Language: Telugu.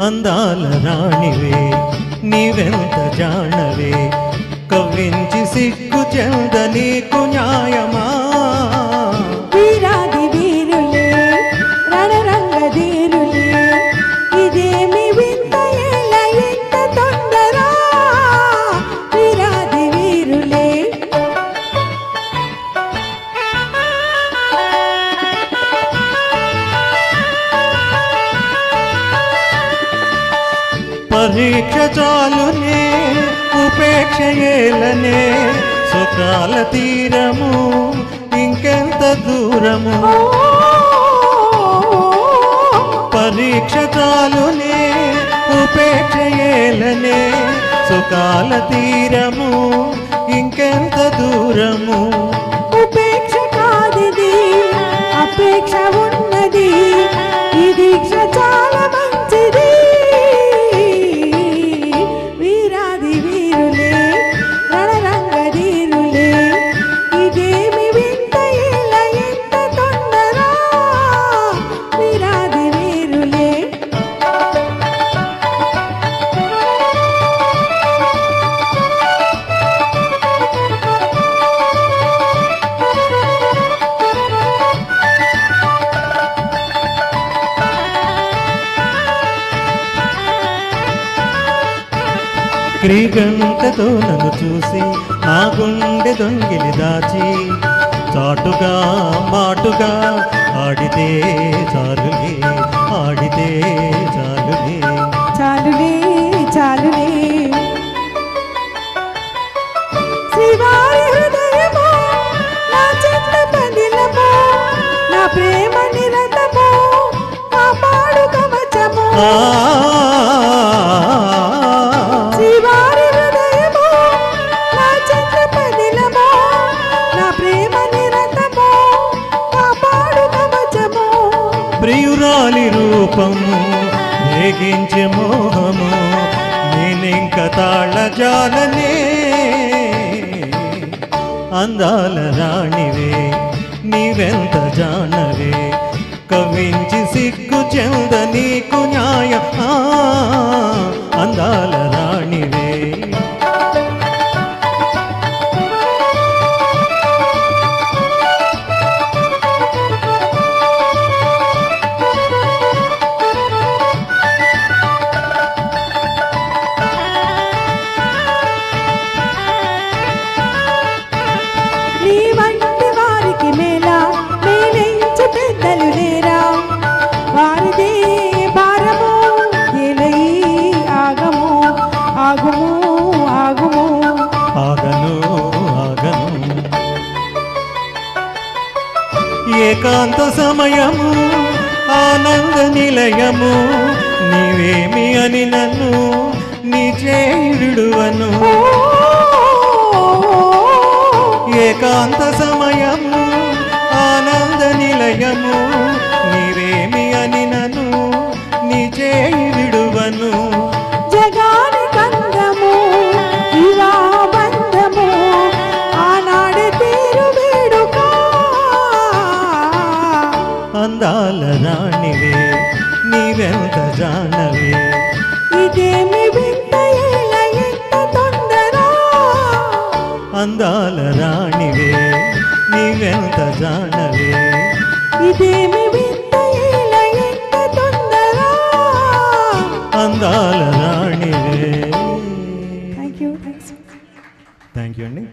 అందాల రాణివే నీవెంత జానవే కవ్వించి సిగ్గు చెంద నీకు న్యాయమా వీరాది వీరులే రణరంగ ధీరులే ఇదేమి వింత ఏల ఇంత తొందర వీరాది వీరులే పరీక్ష చాలునే ఉపేక్ష ఏలనే సుఖాల తీరము ఇంకెంత దూరము పరీక్ష చాలునే ఉపేక్ష ఏలనే సుఖాల తీరము ఇంకెంత దూరము ఉపేక్ష కాదిది అపేక్ష ఉన్నది ఈ దీక్ష చాలా మంచిది వీరాది వీరులే రణరంగ ధీరులే ఇదేమి వింత ఏల ఎంత తొందర వీరాది వీరులే క్రీగంటతో నన్ను చూసి నా గుండె దొంగిలి దాచి చాటుగా మాటుగా ఆడితే చాలులే ఆడితే చాలులే చాలులే చాలులే శ్రీవారి హృదయమో నా చెట్ల పందిలమో నా ప్రేమ నిరతమో కాపాడు కవచమో శ్రీవారి హృదయమో నా చెట్ల పందిలమో నా ప్రేమ నిరతమో కాపాడు కవచమో ప్రియురాలి రూపము వేగించే మోహము నేనింక తాళజాలనే అందాల రాణివే నీవెంత జానవే కవించి సిగ్గు చెంద నీకు న్యాయమా అందాల రాణివే నీ వంటి వారికి మేలా మేలెంచు పెద్దలు లేరా వారిదే భారము ఏలై ఆగము ఆగుము ఆగుము ఆగను ఆగను ఏకాంత సమయము ఆనంద నిలయము నీవేమి అని నన్ను నీ చేయుడువను ఏకాంత సమయము ఆనంద నిలయము నీవేమి అని నన్ను నీ చేయి విడువను జగాని కందము ఇలా బంధము ఆనాడే తీరు వేడుక అందాల రాణివే నీవెంత జానవే ఇదేమి వింత ఏల ఎంత తొందర అందాల రాణివే నీవెంత జానవే ఇదేమి వింత ఏల ఎంత తొందర అందాల రాణివే థ్యాంక్ యూ థ్యాంక్ యూ అండి